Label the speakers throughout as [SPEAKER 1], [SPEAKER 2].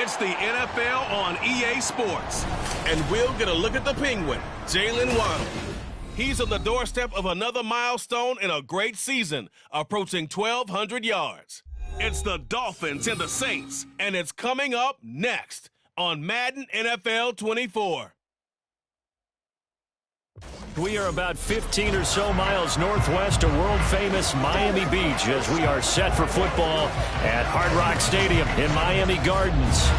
[SPEAKER 1] It's the NFL on EA Sports. And we'll get a look at the Penguin, Jalen Waddle. He's on the doorstep of another milestone in a great season, approaching 1,200 yards. It's the Dolphins and the Saints, and it's coming up next on Madden NFL 24.
[SPEAKER 2] We are about 15 or so miles northwest of world-famous Miami Beach as we are set for football at Hard Rock Stadium in Miami Gardens.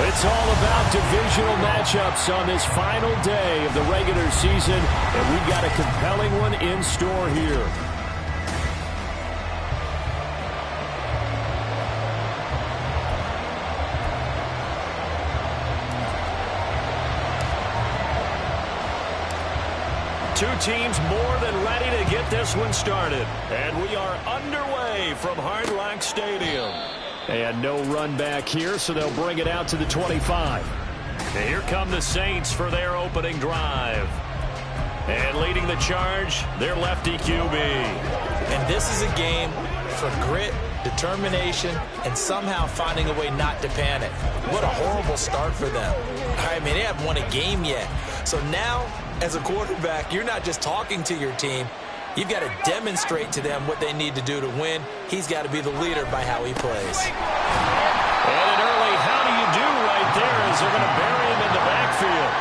[SPEAKER 2] It's all about divisional matchups on this final day of the regular season, and we've got a compelling one in store here. Two teams more than ready to get this one started. And we are underway from Hard Rock Stadium. And no run back here, so they'll bring it out to the 25. And here come the Saints for their opening drive. And leading the charge, their lefty QB.
[SPEAKER 3] And this is a game for grit, determination, and somehow finding a way not to panic. What a horrible start for them. I mean, they haven't won a game yet. So now, as a quarterback, you're not just talking to your team. You've got to demonstrate to them what they need to do to win. He's got to be the leader by how he plays.
[SPEAKER 2] And an early how do you do right there as they're going to bury him in the backfield.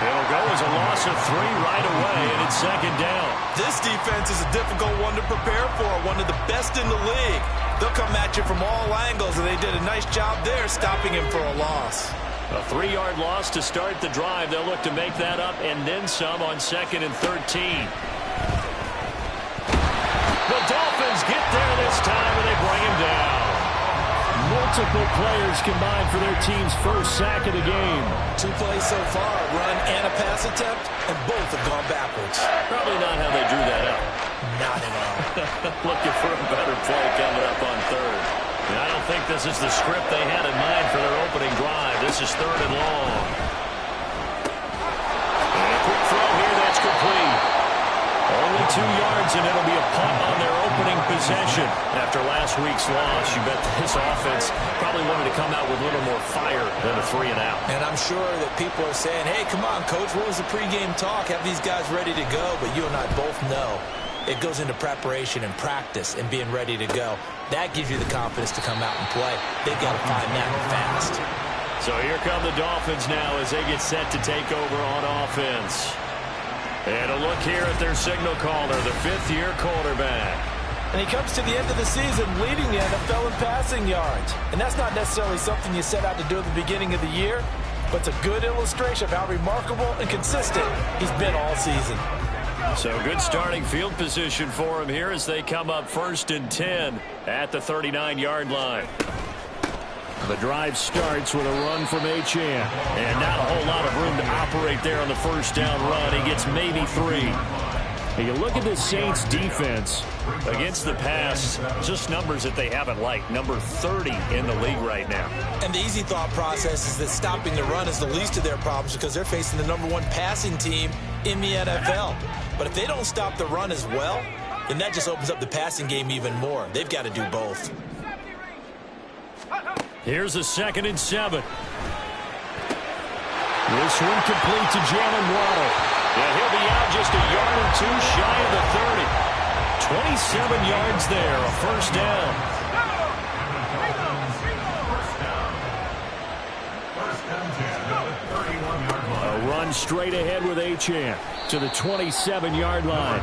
[SPEAKER 2] It'll go as a loss of 3 right away, and it's second down.
[SPEAKER 3] This defense is a difficult one to prepare for, one of the best in the league. They'll come at you from all angles, and they did a nice job there stopping him for a loss.
[SPEAKER 2] A 3-yard loss to start the drive. They'll look to make that up and then some on 2nd and 13. The Dolphins get there this time, and they bring him down. Multiple players combined for their team's first sack of the game.
[SPEAKER 3] 2 plays so far, a run and a pass attempt, and both have gone backwards.
[SPEAKER 2] Probably not how they drew that up.
[SPEAKER 3] Not at all.
[SPEAKER 2] Looking for a better play coming up on 3rd. And I don't think this is the script they had in mind for their opening drive. This is 3rd and long. And a quick throw here, that's complete. Only 2 yards, and it'll be a punt on their opening possession. After last week's loss, you bet this offense probably wanted to come out with a little more fire than a 3-and-out.
[SPEAKER 3] And I'm sure that people are saying, hey, come on, Coach, what was the pregame talk? Have these guys ready to go? But you and I both know it goes into preparation and practice and being ready to go. That gives you the confidence to come out and play. They've got to find that fast.
[SPEAKER 2] So here come the Dolphins now as they get set to take over on offense. And a look here at their signal caller, the 5th-year quarterback.
[SPEAKER 3] And he comes to the end of the season leading the NFL in passing yards. And that's not necessarily something you set out to do at the beginning of the year, but it's a good illustration of how remarkable and consistent he's been all season.
[SPEAKER 2] So good starting field position for him here as they come up 1st and 10 at the 39-yard line. The drive starts with a run from Achane. And not a whole lot of room to operate there on the first down run. He gets maybe 3. And you look at the Saints defense against the pass, just numbers that they haven't liked. Number 30 in the league right now.
[SPEAKER 3] And the easy thought process is that stopping the run is the least of their problems because they're facing the number 1 passing team in the NFL. But if they don't stop the run as well, then that just opens up the passing game even more. They've got to do both.
[SPEAKER 2] Here's a 2nd and 7. This one complete to Jalen Waddle. And he'll be out just a yard or 2 shy of the 30. 27 yards there, a first down. A run straight ahead with Achane to the 27-yard line.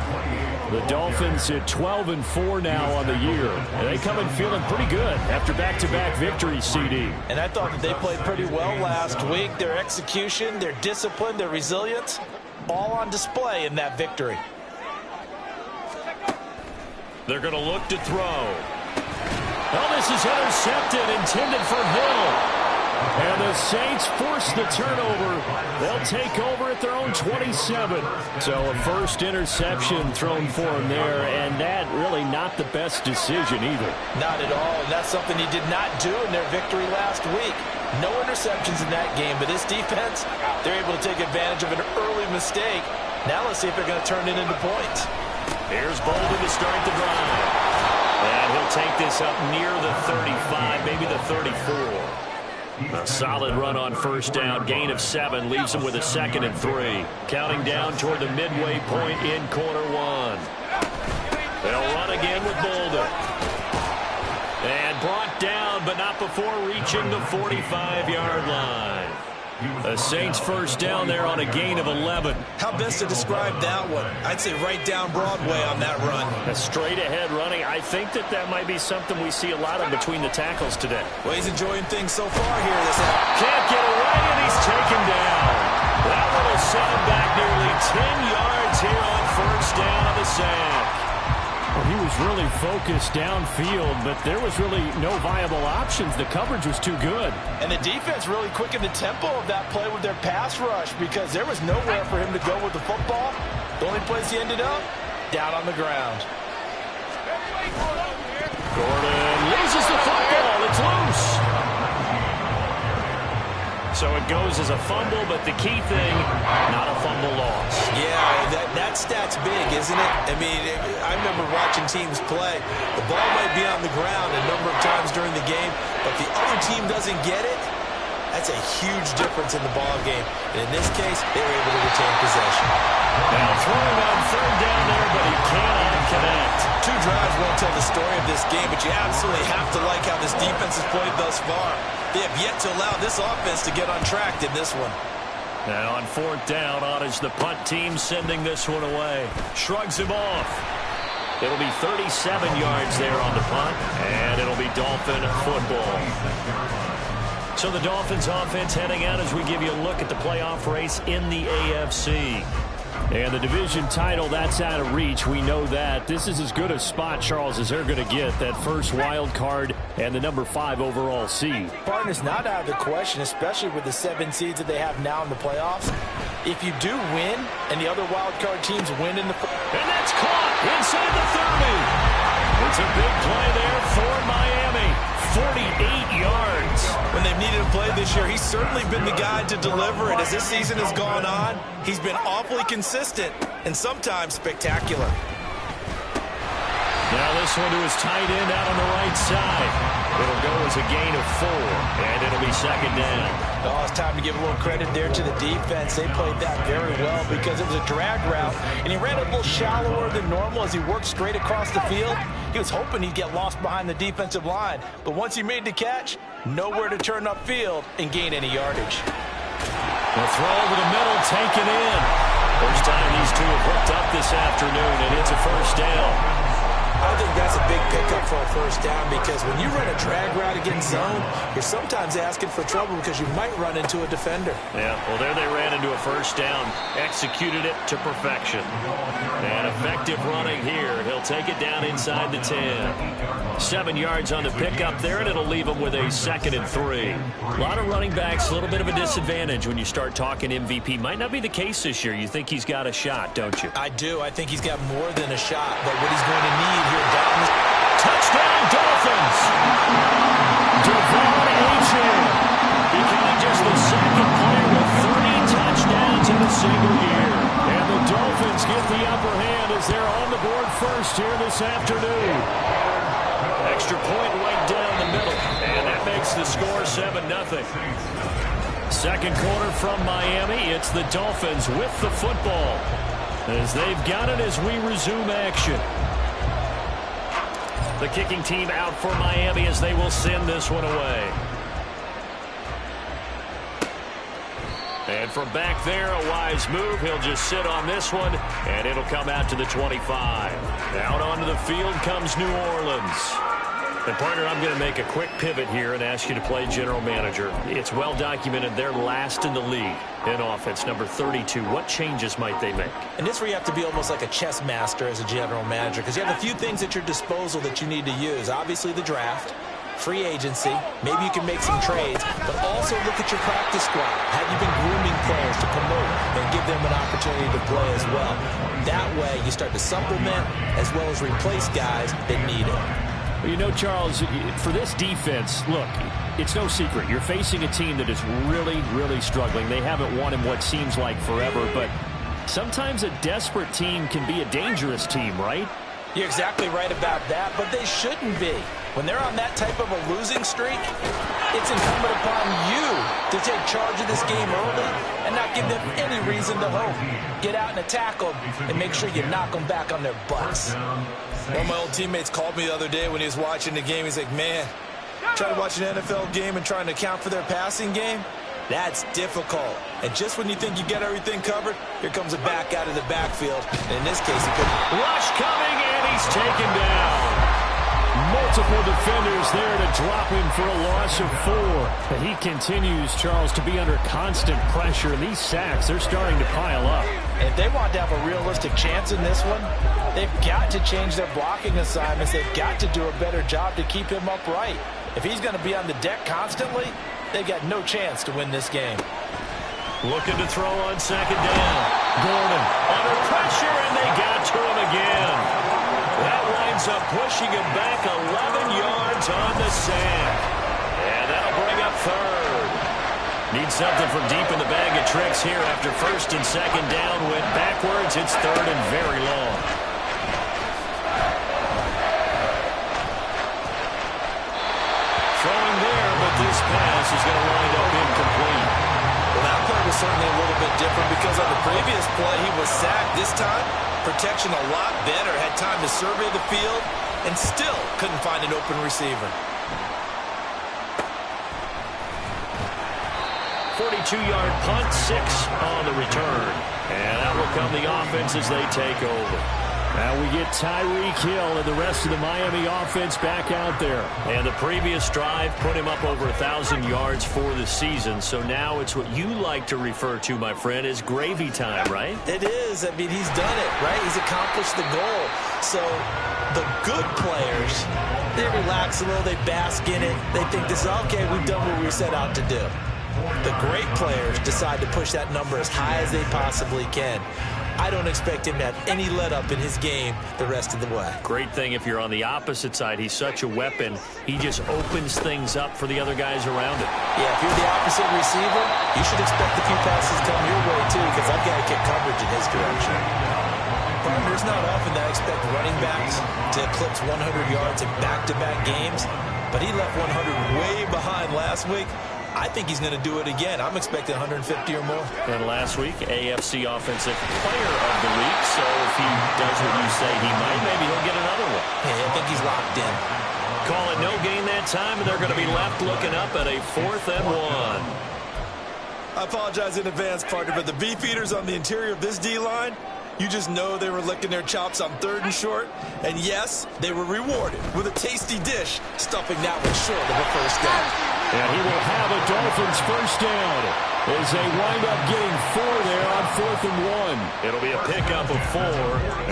[SPEAKER 2] The Dolphins at 12-4 now on the year. And they come in feeling pretty good after back-to-back victories, CD.
[SPEAKER 3] And I thought that they played pretty well last week. Their execution, their discipline, their resilience, all on display in that victory.
[SPEAKER 2] They're going to look to throw. Oh, this is intercepted, intended for Hill. And the Saints force the turnover. They'll take over at their own 27. So a first interception thrown for him there, and that really not the best decision either.
[SPEAKER 3] Not at all, and that's something he did not do in their victory last week. No interceptions in that game, but this defense, they're able to take advantage of an early mistake. Now let's see if they're going to turn it into points.
[SPEAKER 2] Here's Bolden to start the drive. And he'll take this up near the 35, maybe the 34. A solid run on first down. Gain of 7 leaves them with a 2nd and 3. Counting down toward the midway point in quarter 1. They'll run again with Bolden. And brought down, but not before reaching the 45-yard line. The Saints first down there on a gain of 11.
[SPEAKER 3] How best to describe that one? I'd say right down Broadway on that run.
[SPEAKER 2] A straight ahead running. I think that might be something we see a lot of between the tackles today.
[SPEAKER 3] Well, he's enjoying things so far here this half.
[SPEAKER 2] Can't get away, and he's taken down. That one will send him back nearly 10 yards here on first down on the sack.
[SPEAKER 4] Well, he was really focused downfield, but there was really no viable options. The coverage was too good.
[SPEAKER 3] And the defense really quickened the tempo of that play with their pass rush because there was nowhere for him to go with the football. The only place he ended up, down on the ground.
[SPEAKER 2] Gordon loses the football. It's loose. So it goes as a fumble, but the key thing, not a fumble loss.
[SPEAKER 3] Yeah, that stat's big, isn't it? I mean, I remember watching teams play. The ball might be on the ground a number of times during the game, but if the other team doesn't get it, that's a huge difference in the ball game. And in this case, they were able to retain possession.
[SPEAKER 2] Now throwing on third down there, but he cannot connect.
[SPEAKER 3] 2 drives won't tell the story of this game, but you absolutely have to like how this defense has played thus far. They have yet to allow this offense to get untracked in this one.
[SPEAKER 2] Now on fourth down, Ottage, the punt team sending this one away. Shrugs him off. It'll be 37 yards there on the punt, and it'll be Dolphin football. So the Dolphins offense heading out as we give you a look at the playoff race in the AFC.
[SPEAKER 4] And the division title, that's out of reach. We know that. This is as good a spot, Charles, as they're going to get. That first wild card and the number 5 overall seed.
[SPEAKER 3] Partner's not out of the question, especially with the 7 seeds that they have now in the playoffs. If you do win and the other wild card teams win in the...
[SPEAKER 2] And that's caught inside the 30. It's a big play there for Miami. 48 yards.
[SPEAKER 3] When they've needed a play this year, he's certainly been the guy to deliver it. As this season has gone on, he's been awfully consistent and sometimes spectacular.
[SPEAKER 2] Now this one to his tight end out on the right side. It'll go as a gain of 4, and it'll be second down.
[SPEAKER 3] Oh, it's time to give a little credit there to the defense. They played that very well because it was a drag route, and he ran a little shallower than normal as he worked straight across the field. He was hoping he'd get lost behind the defensive line, but once he made the catch, nowhere to turn upfield and gain any yardage.
[SPEAKER 2] The throw over the middle, taken in. First time these two have hooked up this afternoon, and it's a first down.
[SPEAKER 3] I think that's a big pickup for a first down because when you run a drag route against zone, you're sometimes asking for trouble because you might run into a defender.
[SPEAKER 2] Yeah, well, there they ran into a first down, executed it to perfection. And effective running here. He'll take it down inside the 10. 7 yards on the pickup there, and it'll leave him with a 2nd and 3. A lot of running backs, a little bit of a disadvantage when you start talking MVP. Might not be the case this year. You think he's got a shot, don't you?
[SPEAKER 3] I do. I think he's got more than a shot, but what he's going to need here down the...
[SPEAKER 2] Touchdown, Dolphins! Devon Achane becoming just the second player with 30 touchdowns in a single year. And the Dolphins get the upper hand as they're on the board first here this afternoon. Extra point right down the middle, and that makes the score 7-0. Second quarter from Miami, it's the Dolphins with the football as they've got it as we resume action. The kicking team out for Miami as they will send this one away. And from back there, a wise move. He'll just sit on this one, and it'll come out to the 25. Out onto the field comes New Orleans. And, partner, I'm going to make a quick pivot here and ask you to play general manager. It's well documented they're last in the league in offense, number 32. What changes might they make?
[SPEAKER 3] And this where you have to be almost like a chess master as a general manager because you have a few things at your disposal that you need to use. Obviously, the draft, free agency, maybe you can make some trades, but also look at your practice squad. Have you been grooming players to promote and give them an opportunity to play as well? That way, you start to supplement as well as replace guys that need it.
[SPEAKER 4] Well, you know, Charles, for this defense, look, it's no secret. You're facing a team that is really, really struggling. They haven't won in what seems like forever, but sometimes a desperate team can be a dangerous team, right?
[SPEAKER 3] You're exactly right about that, but they shouldn't be. When they're on that type of a losing streak, it's incumbent upon you to take charge of this game early and not give them any reason to hope. Get out and attack them and make sure you knock them back on their butts. One of my old teammates called me the other day when he was watching the game. He's like, man, trying to watch an NFL game and trying to account for their passing game? That's difficult. And just when you think you get everything covered, here comes a back out of the backfield. And in this case, he couldn't.
[SPEAKER 2] Rush coming, and he's taken down. Multiple defenders there to drop him for a loss of 4. But he continues, Charles, to be under constant pressure. And these sacks, they're starting to pile up.
[SPEAKER 3] And if they want to have a realistic chance in this one, they've got to change their blocking assignments. They've got to do a better job to keep him upright. If he's going to be on the deck constantly, they've got no chance to win this game.
[SPEAKER 2] Looking to throw on second down. Gordon under pressure, and they got to him again. That winds up pushing him back 11 yards on the sack. And that'll bring up third. Need something from deep in the bag of tricks here after first and second down went backwards. It's third and very long. Throwing there, but this pass is going to wind up incomplete.
[SPEAKER 3] Well, that play was certainly a little bit different because on the previous play, he was sacked. This time, protection a lot better. Had time to survey the field and still couldn't find an open receiver.
[SPEAKER 2] 42-yard punt, 6 on the return. And out will come the offense as they take over. Now we get Tyreek Hill and the rest of the Miami offense back out there. And the previous drive put him up over 1,000 yards for the season. So now it's what you like to refer to, my friend, as gravy time, right?
[SPEAKER 3] It is. I mean, he's done it, right? He's accomplished the goal. So the good players, they relax a little, they bask in it. They think this is, okay, we've done what we set out to do. The great players decide to push that number as high as they possibly can. I don't expect him to have any let-up in his game the rest of the way.
[SPEAKER 2] Great thing if you're on the opposite side. He's such a weapon. He just opens things up for the other guys around him.
[SPEAKER 3] Yeah, if you're the opposite receiver, you should expect a few passes coming your way, too, because I've got to get coverage in his direction. There's not often that I expect running backs to eclipse 100 yards in back-to-back games, but he left 100 way behind last week. I think he's going to do it again. I'm expecting 150 or more.
[SPEAKER 2] And last week, AFC Offensive Player of the Week. So if he does what you say he might, maybe he'll get another one.
[SPEAKER 3] Hey, I think he's locked in.
[SPEAKER 2] Call it no gain that time, and they're going to be left looking up at a 4th and 1.
[SPEAKER 3] I apologize in advance, partner, but the beef eaters on the interior of this D-line, you just know they were licking their chops on 3rd and short. And yes, they were rewarded with a tasty dish, stuffing that one short of a first down.
[SPEAKER 2] And he will have a Dolphins first down as they wind up getting 4 there on 4th and 1. It'll be a pickup of 4,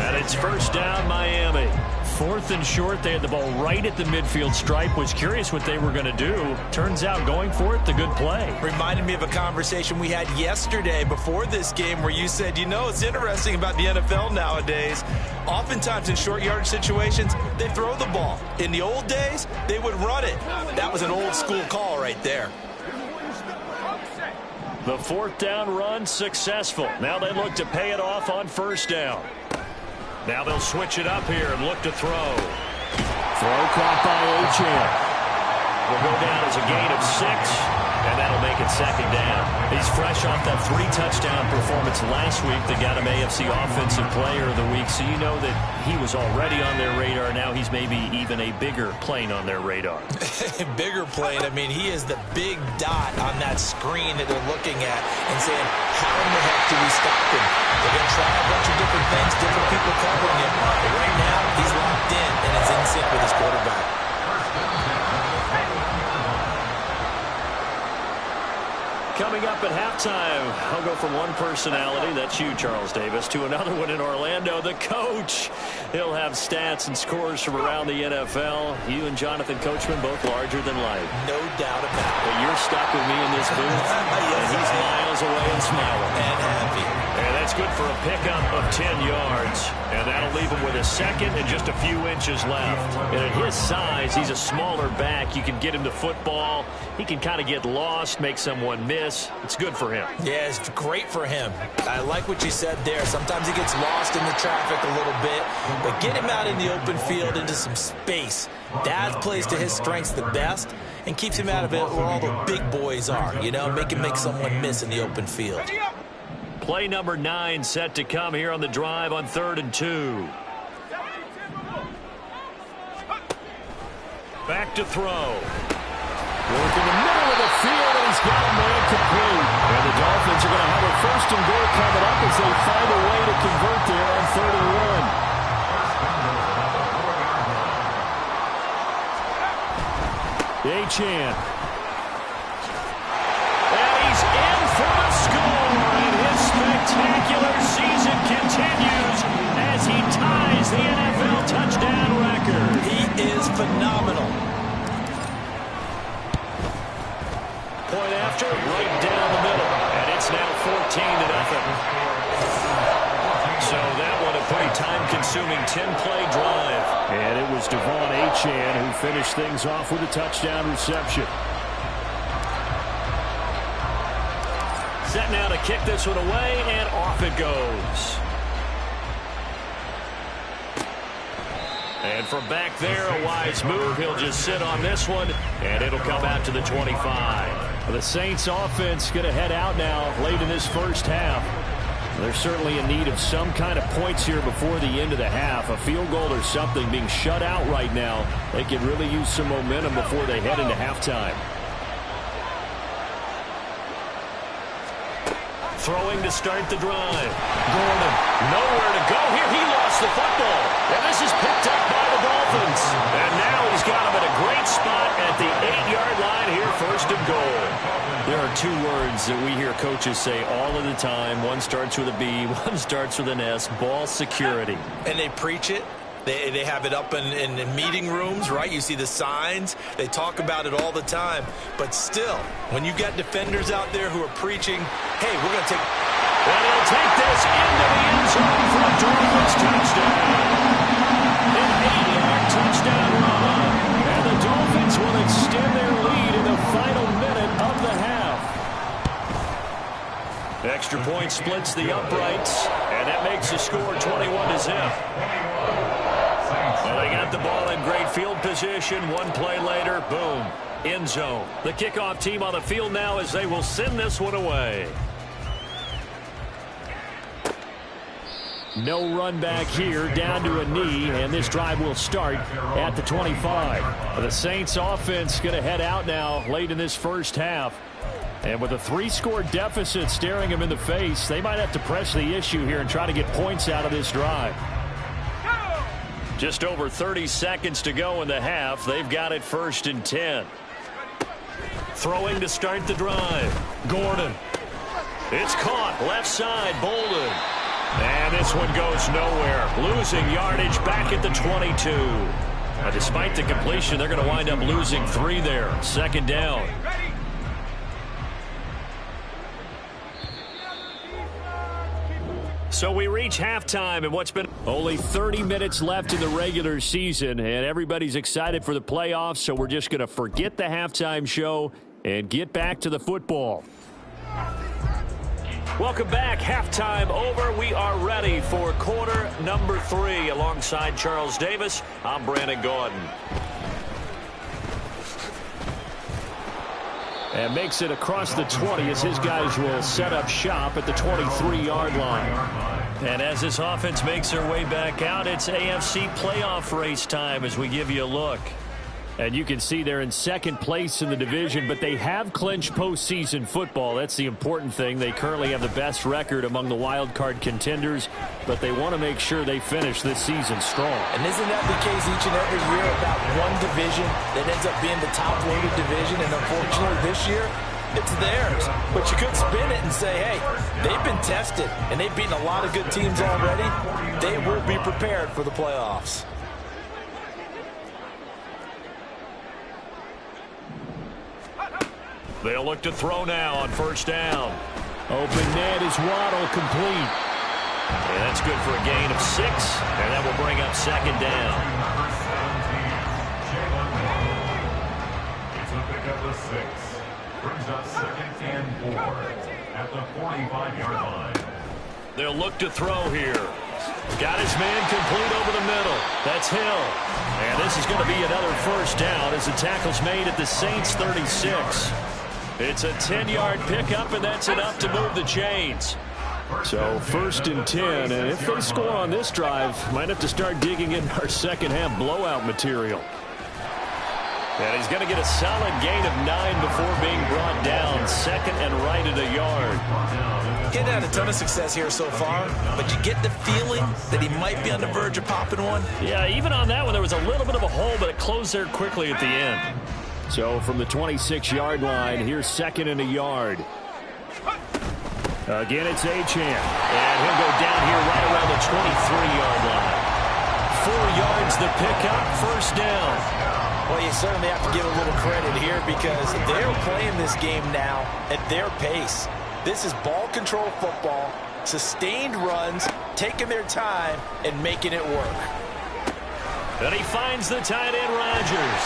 [SPEAKER 2] and it's first down Miami. 4th and short, they had the ball right at the midfield stripe. Was curious what they were going to do. Turns out going for it, the good play.
[SPEAKER 3] Reminded me of a conversation we had yesterday before this game where you said, you know, it's interesting about the NFL nowadays. Oftentimes in short yardage situations, they throw the ball. In the old days, they would run it. That was an old school call right there.
[SPEAKER 2] The 4th down run successful. Now they look to pay it off on first down. Now they'll switch it up here and look to throw. Throw caught by Achane. Will go down as a gain of 6, and that'll make it second down. He's fresh off that 3-touchdown performance last week that got him AFC Offensive Player of the Week, so you know that he was already on their radar. Now he's maybe even a bigger plane on their radar.
[SPEAKER 3] Bigger plane. I mean, he is the big dot on that screen that they're looking at and saying, how in the heck do we stop him? They're going to try a bunch of different things, different people covering him. But right now, he's locked in, and it's in sync with his quarterback.
[SPEAKER 2] Coming up at halftime, I'll go from one personality, that's you, Charles Davis, to another one in Orlando, the coach. He'll have stats and scores from around the NFL. You and Jonathan Coachman, both larger than life.
[SPEAKER 3] No doubt about it.
[SPEAKER 2] But you're stuck with me in this booth,
[SPEAKER 3] Yes,
[SPEAKER 2] and he's miles away and smiling.
[SPEAKER 3] And happy.
[SPEAKER 2] And that's That's good for a pickup of 10 yards. And that'll leave him with a second and just a few inches left. And at his size, he's a smaller back. You can get him to football. He can kind of get lost, make someone miss. It's good for him.
[SPEAKER 3] Yeah, it's great for him. I like what you said there. Sometimes he gets lost in the traffic a little bit. But get him out in the open field into some space. That plays to his strengths the best and keeps him out of it where all the big boys are. You know, make someone miss in the open field.
[SPEAKER 2] Play number 9 set to come here on the drive on 3rd and 2. Back to throw.
[SPEAKER 4] Work in the middle of the field, and he's got him there complete. And the Dolphins are going to have a 1st and goal coming up as they find a way to convert there on 3rd and 1. Achane.
[SPEAKER 2] And he's in for the score, and his spectacular season continues as he ties the NFL touchdown record.
[SPEAKER 3] He is phenomenal.
[SPEAKER 2] Point after, right down the middle, and it's now 14-0. So that one a pretty time-consuming 10-play drive.
[SPEAKER 4] And it was Achane who finished things off with a touchdown reception.
[SPEAKER 2] Set now to kick this one away, and off it goes. And from back there, a wise move. He'll just sit on this one, and it'll come out to the 25.
[SPEAKER 4] The Saints offense going to head out now late in this first half. They're certainly in need of some kind of points here before the end of the half. A field goal or something being shut out right now. They could really use some momentum before they head into halftime.
[SPEAKER 2] Throwing to start the drive. Gordon, nowhere to go here. He lost the football. And this is picked up by the Dolphins. And now he's got him at a great spot at the 8-yard line here, 1st and goal.
[SPEAKER 4] There are 2 words that we hear coaches say all of the time. One starts with a B, one starts with an S. Ball security.
[SPEAKER 3] And they preach it. They have it up in meeting rooms, right? You see the signs. They talk about it all the time. But still, when you got defenders out there who are preaching, hey, we're going to take...
[SPEAKER 2] And he'll take this into the end zone for a Dolphins touchdown. An 8-yard touchdown run.
[SPEAKER 4] And the Dolphins will extend their lead in the final minute of the half.
[SPEAKER 2] Extra point splits the uprights, and that makes the score 21-0. Well, they got the ball in great field position. One play later, boom, end zone. The kickoff team on the field now as they will send this one away.
[SPEAKER 4] No run back here, down to a knee, and this drive will start at the 25. The Saints offense going to head out now late in this first half. And with a 3-score deficit staring them in the face, they might have to press the issue here and try to get points out of this drive.
[SPEAKER 2] Just over 30 seconds to go in the half. They've got it 1st and 10. Throwing to start the drive. Gordon. It's caught. Left side. Bolden. And this one goes nowhere. Losing yardage back at the 22. Now, despite the completion, they're going to wind up losing 3 there. 2nd down. So we reach halftime and what's been
[SPEAKER 4] only 30 minutes left in the regular season, and everybody's excited for the playoffs, so we're just going to forget the halftime show and get back to the football.
[SPEAKER 2] Welcome back. Halftime over. We are ready for quarter number 3. Alongside Charles Davis, I'm Brandon Gordon.
[SPEAKER 4] And makes it across the 20 as his guys will set up shop at the 23-yard line.
[SPEAKER 2] And as this offense makes their way back out, it's AFC playoff race time as we give you a look.
[SPEAKER 4] And you can see they're in 2nd place in the division, but they have clinched postseason football. That's the important thing. They currently have the best record among the wild card contenders, but they want to make sure they finish this season strong.
[SPEAKER 3] And isn't that the case each and every year about one division that ends up being the top-loaded division? And unfortunately this year, it's theirs. But you could spin it and say, hey, they've been tested, and they've beaten a lot of good teams already. They will be prepared for the playoffs.
[SPEAKER 2] They'll look to throw now on 1st down.
[SPEAKER 4] Open net is Waddle complete.
[SPEAKER 2] good for a gain of 6, and that will bring up second down.
[SPEAKER 5] It's a pickup of 6. Brings up 2nd and 4 at the 45-yard line.
[SPEAKER 2] They'll look to throw here. Got his man complete over the middle. That's Hill. And this is going to be another first down as the tackle's made at the Saints' 36. It's a 10-yard pickup, and that's enough to move the chains.
[SPEAKER 4] So 1st and 10, and if they score on this drive, might have to start digging in our second-half blowout material.
[SPEAKER 2] And he's going to get a solid gain of 9 before being brought down. 2nd and right at a yard.
[SPEAKER 3] He's had a ton of success here so far, but you get the feeling that he might be on the verge of popping one.
[SPEAKER 2] Yeah, even on that one, there was a little bit of a hole, but it closed there quickly at the end.
[SPEAKER 4] So from the 26-yard line, here's 2nd and a yard. Again, it's Achane.
[SPEAKER 2] And he'll go down here right around the 23-yard line. 4 yards the pickup, first down.
[SPEAKER 3] Well, you certainly have to give a little credit here because they're playing this game now at their pace. This is ball control football, sustained runs, taking their time, and making it work.
[SPEAKER 2] And he finds the tight end, Rodgers.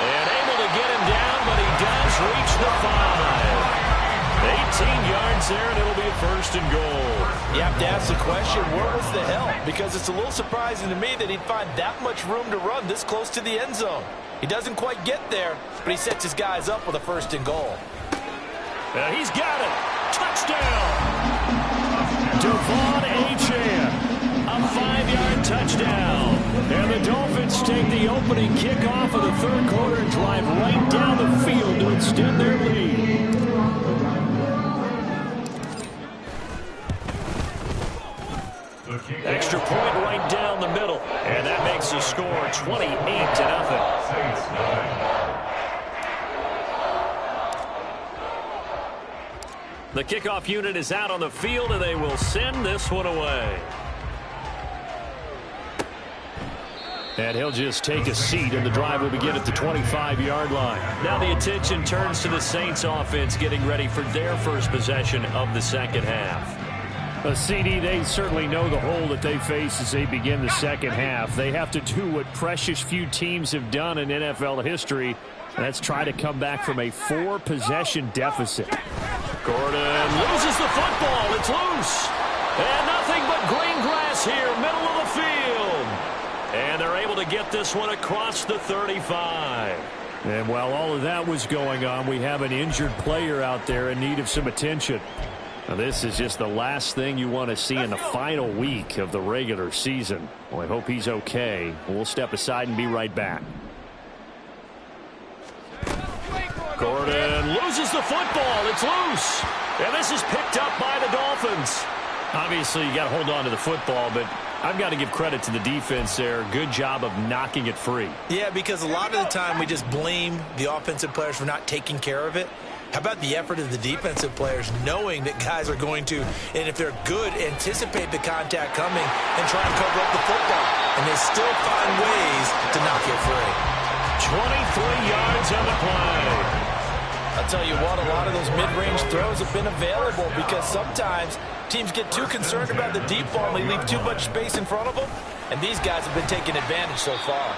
[SPEAKER 2] And able to get him down, but he does reach the 5. 18 yards there, and it'll be a 1st and goal.
[SPEAKER 3] You have to ask the question, where was the help? Because it's a little surprising to me that he'd find that much room to run this close to the end zone. He doesn't quite get there, but he sets his guys up with a 1st and goal.
[SPEAKER 2] He's got it. Touchdown.
[SPEAKER 4] Devon Achane.
[SPEAKER 2] A 5-yard touchdown.
[SPEAKER 4] And the Dolphins take the opening kickoff of the 3rd quarter and drive right down the field to extend their lead.
[SPEAKER 2] Extra point right down the middle. And that makes the score 28-0. The kickoff unit is out on the field, and they will send this one away.
[SPEAKER 4] And he'll just take a seat, and the drive will begin at the 25-yard line.
[SPEAKER 2] Now the attention turns to the Saints offense getting ready for their first possession of the second half.
[SPEAKER 4] CD, they certainly know the hole that they face as they begin the second half. They have to do what precious few teams have done in NFL history, and that's try to come back from a 4-possession deficit.
[SPEAKER 2] Gordon loses the football. It's loose. And nothing but green grass here, middle of the field. And they're able to get this one across the 35.
[SPEAKER 4] And while all of that was going on, we have an injured player out there in need of some attention. Now, this is just the last thing you want to see in the final week of the regular season. Well, I hope he's okay. We'll step aside and be right back.
[SPEAKER 2] Gordon loses the football. It's loose. And this is picked up by the Dolphins. Obviously, you got to hold on to the football, but I've got to give credit to the defense there. Good job of knocking it free.
[SPEAKER 3] Yeah, because a lot of the time we just blame the offensive players for not taking care of it. How about the effort of the defensive players knowing that guys are going to, and if they're good, anticipate the contact coming and try and cover up the football. And they still find ways to knock it free.
[SPEAKER 2] 23 yards on the play.
[SPEAKER 3] I'll tell you what, a lot of those mid-range throws have been available because sometimes teams get too concerned about the deep ball and they leave too much space in front of them. And these guys have been taking advantage so far.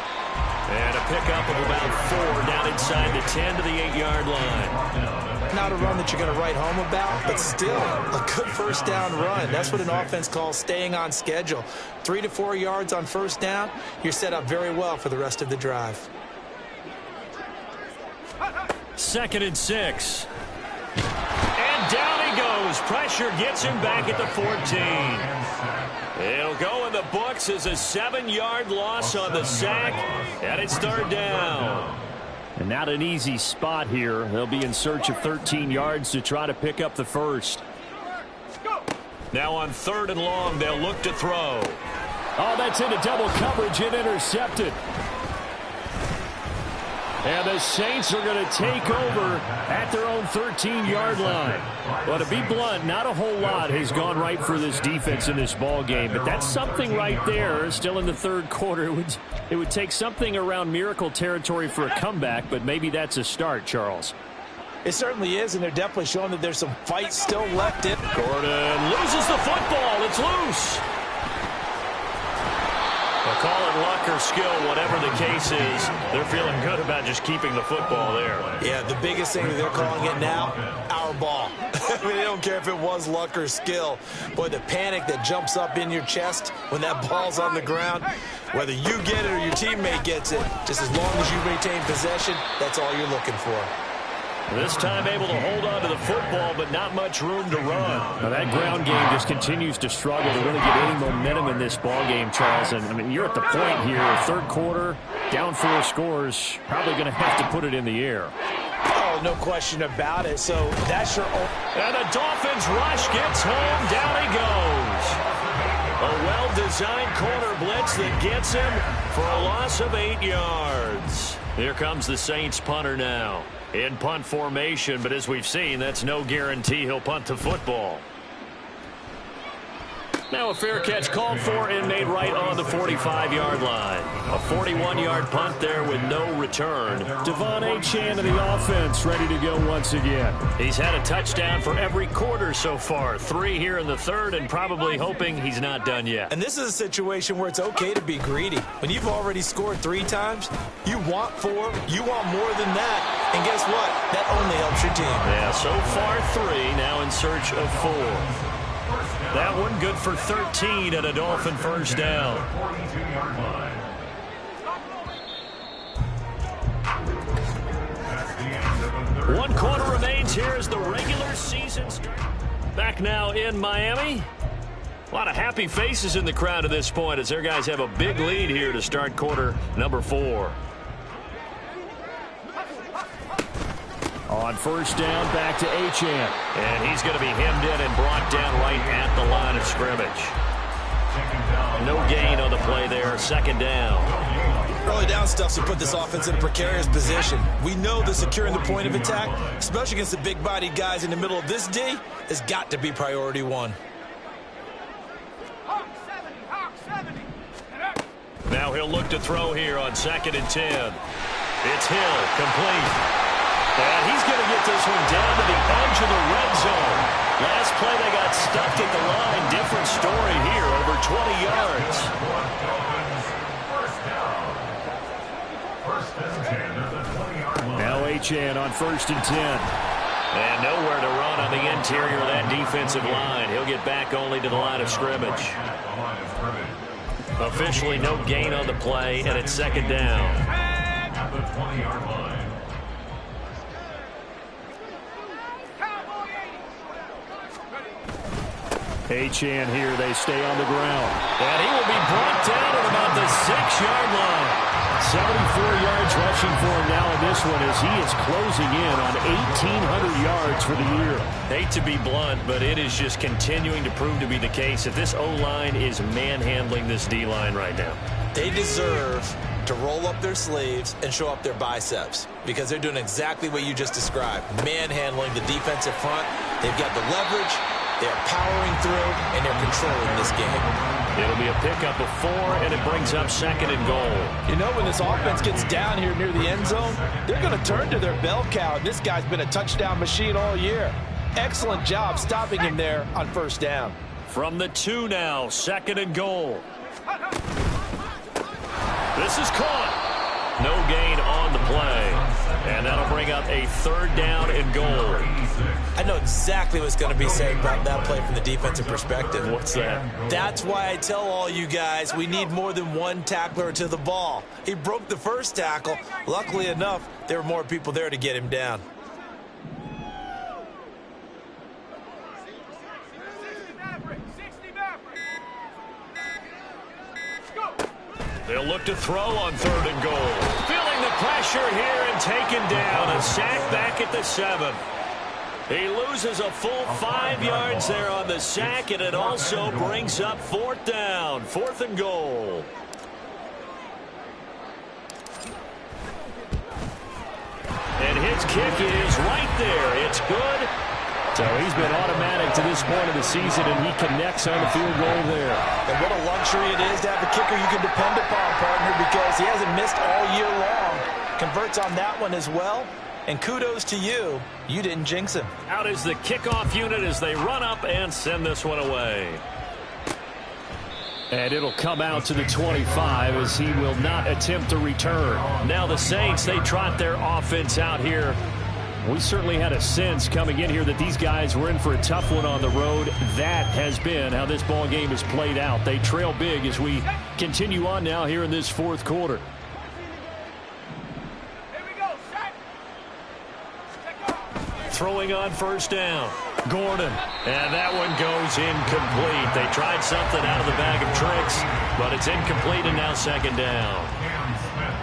[SPEAKER 2] And a pickup of about 4 down inside the 10 to the 8-yard line.
[SPEAKER 3] Not a run that you're going to write home about, but still a good first down run. That's what an offense calls staying on schedule. 3 to 4 yards on first down, you're set up very well for the rest of the drive.
[SPEAKER 2] 2nd and 6. And down he goes. Pressure gets him back at the 14. It'll go in the books as a 7-yard loss on the sack, and it's 3rd down.
[SPEAKER 4] And not an easy spot here. They'll be in search of 13 yards to try to pick up the first.
[SPEAKER 2] Now on 3rd and long, they'll look to throw.
[SPEAKER 4] Oh, that's into double coverage and intercepted. And the Saints are going to take over at their own 13-yard line. Well, to be blunt, not a whole lot has gone right for this defense in this ball game, but that's something right there. Still in the 3rd quarter, it would take something around miracle territory for a comeback, but maybe that's a start, Charles.
[SPEAKER 3] It certainly is, and they're definitely showing that there's some fight still left in.
[SPEAKER 2] Gordon loses the football. It's loose. They'll call it luck or skill, whatever the case is. They're feeling good about just keeping the football there.
[SPEAKER 3] Yeah, the biggest thing that they're calling it now, our ball. I mean, they don't care if it was luck or skill. Boy, the panic that jumps up in your chest when that ball's on the ground, whether you get it or your teammate gets it, just as long as you maintain possession, that's all you're looking for.
[SPEAKER 2] This time able to hold on to the football, but not much room to run.
[SPEAKER 4] Now that ground game just continues to struggle to really get any momentum in this ball game, Charles. And I mean, you're at the point here, third quarter, down 4 scores, probably going to have to put it in the air.
[SPEAKER 3] Oh, no question about it. So that's your own.
[SPEAKER 2] And the Dolphins rush gets home. Down he goes. A well-designed corner blitz that gets him for a loss of 8 yards. Here comes the Saints punter now. In punt formation, but as we've seen, that's no guarantee he'll punt the football. Now a fair catch called for and made right on the 45-yard line. A 41-yard punt there with no return.
[SPEAKER 4] Devon Achane of the offense ready to go once again.
[SPEAKER 2] He's had a touchdown for every quarter so far. 3 here in the third, and probably hoping he's not done yet.
[SPEAKER 3] And this is a situation where it's okay to be greedy. When you've already scored 3 times, you want 4, you want more than that. And guess what? That only helps your team.
[SPEAKER 2] Yeah, so far 3, now in search of 4. That one good for 13 at a Dolphin first down. One quarter remains here as the regular season starts. Back now in Miami. A lot of happy faces in the crowd at this point as their guys have a big lead here to start quarter number 4.
[SPEAKER 4] On first down, back to Achane.
[SPEAKER 2] And he's going to be hemmed in and brought down right at the line of scrimmage. No gain on the play there. Second down.
[SPEAKER 3] Early down stuff to put this offense in a precarious position. We know that securing the point of attack, especially against the big-bodied guys in the middle of this D, has got to be priority 1.
[SPEAKER 2] Now he'll look to throw here on 2nd and 10. It's Hill, complete. And he's going to get this one down to the edge of the red zone. Last play they got stuffed at the line. Different story here, over 20 yards.
[SPEAKER 4] Now Achane on 1st and 10.
[SPEAKER 2] And nowhere to run on the interior of that defensive line. He'll get back only to the line of scrimmage. Officially no gain on the play, and it's 2nd down.
[SPEAKER 5] At the 20-yard line.
[SPEAKER 4] Achane here, they stay on the ground.
[SPEAKER 2] And he will be brought down at about the 6-yard line.
[SPEAKER 4] 74 yards rushing for him now in this one as he is closing in on 1,800 yards for the year.
[SPEAKER 2] Hate to be blunt, but it is just continuing to prove to be the case that this O-line is manhandling this D-line right now.
[SPEAKER 3] They deserve to roll up their sleeves and show up their biceps because they're doing exactly what you just described, manhandling the defensive front. They've got the leverage. They're powering through, and they're controlling this game.
[SPEAKER 2] It'll be a pickup of 4, and it brings up 2nd and goal.
[SPEAKER 3] You know, when this offense gets down here near the end zone, they're going to turn to their bell cow, and this guy's been a touchdown machine all year. Excellent job stopping him there on first down.
[SPEAKER 2] From the 2 now, 2nd and goal. This is caught. No gain on the play. And that'll bring up a 3rd down and goal.
[SPEAKER 3] I know exactly what's going to be said about that play from the defensive perspective.
[SPEAKER 2] What's that?
[SPEAKER 3] That's why I tell all you guys we need more than one tackler to the ball. He broke the first tackle. Luckily enough, there were more people there to get him down.
[SPEAKER 2] They'll look to throw on 3rd and goal. Feeling the pressure here and taken down. A sack back at the 7. He loses a full 5 yards there on the sack, and it also brings up 4th down. 4th and goal. And his kick is right there. It's good.
[SPEAKER 4] So he's been automatic to this point of the season, and he connects on the field goal there.
[SPEAKER 3] And what a luxury it is to have a kicker you can depend upon, partner, because he hasn't missed all year long. Converts on that one as well. And kudos to you. You didn't jinx him.
[SPEAKER 2] Out is the kickoff unit as they run up and send this one away.
[SPEAKER 4] And it'll come out to the 25 as he will not attempt to return.
[SPEAKER 2] Now the Saints, they trot their offense out here.
[SPEAKER 4] We certainly had a sense coming in here that these guys were in for a tough one on the road. That has been how this ball game has played out. They trail big as we continue on now here in this fourth quarter.
[SPEAKER 2] Throwing on first down. Gordon. And that one goes incomplete. They tried something out of the bag of tricks, but it's incomplete and now second down.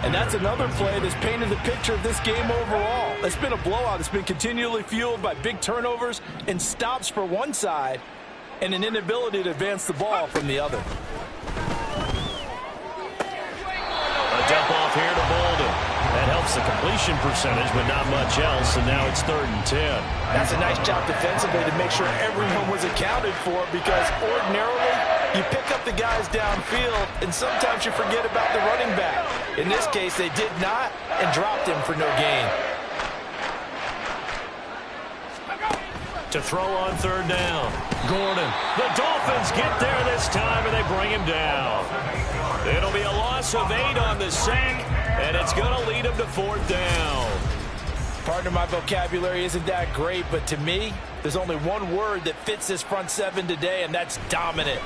[SPEAKER 3] And that's another play that's painted the picture of this game overall. It's been a blowout. It's been continually fueled by big turnovers and stops for one side and an inability to advance the ball from the other.
[SPEAKER 2] A dump off here to Bolden. That helps the completion percentage, but not much else, and now it's 3rd and 10.
[SPEAKER 3] That's a nice job defensively to make sure everyone was accounted for, because ordinarily you pick up the guys downfield, and sometimes you forget about the running back. In this case, they did not and dropped him for no gain.
[SPEAKER 2] To throw on 3rd down. Gordon. The Dolphins get there this time, and they bring him down. It'll be a loss of 8 on the sack, and it's going to lead them to 4th down.
[SPEAKER 3] Partner, my vocabulary isn't that great, but to me, there's only one word that fits this front seven today, and that's dominant.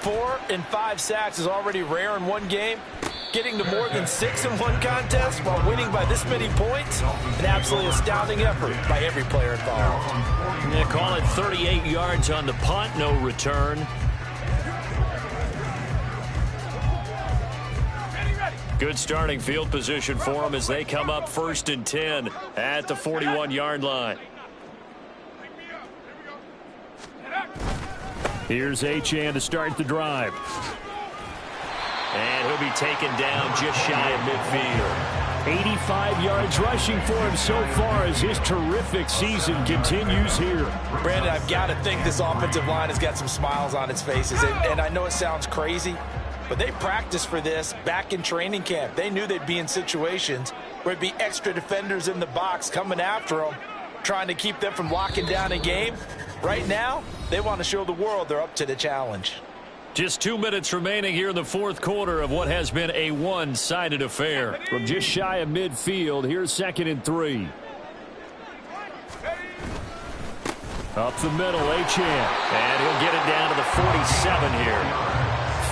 [SPEAKER 3] 4 and 5 sacks is already rare in one game. Getting to more than 6 in one contest while winning by this many points, an absolutely astounding effort by every player involved.
[SPEAKER 2] They call it 38 yards on the punt, no return. Good starting field position for them as they come up 1st and 10 at the 41-yard line.
[SPEAKER 4] Here's Achane to start the drive.
[SPEAKER 2] And he'll be taken down just shy of midfield.
[SPEAKER 4] 85 yards rushing for him so far as his terrific season continues here.
[SPEAKER 3] Brandon, I've got to think this offensive line has got some smiles on its faces. And I know it sounds crazy, but they practiced for this back in training camp. They knew they'd be in situations where it'd be extra defenders in the box coming after them, trying to keep them from locking down a game. Right now, they want to show the world they're up to the challenge.
[SPEAKER 2] Just 2 minutes remaining here in the fourth quarter of what has been a one-sided affair.
[SPEAKER 4] From just shy of midfield, here's 2nd and 3. Up the middle, Achane.
[SPEAKER 2] And he'll get it down to the 47 here.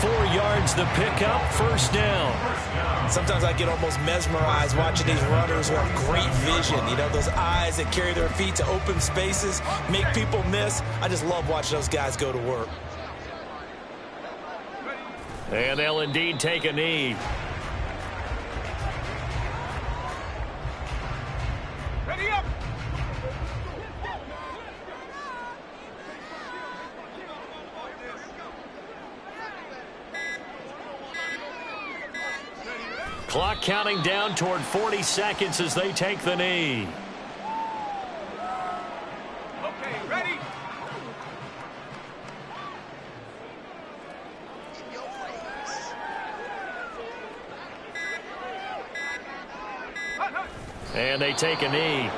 [SPEAKER 2] 4 yards the pickup, 1st down.
[SPEAKER 3] Sometimes I get almost mesmerized watching these runners who have great vision. You know, those eyes that carry their feet to open spaces, make people miss. I just love watching those guys go to work.
[SPEAKER 2] And they'll indeed take a knee.
[SPEAKER 1] Ready up.
[SPEAKER 2] Clock counting down toward 40 seconds as they take the knee.
[SPEAKER 1] Okay, ready.
[SPEAKER 2] And they take a knee.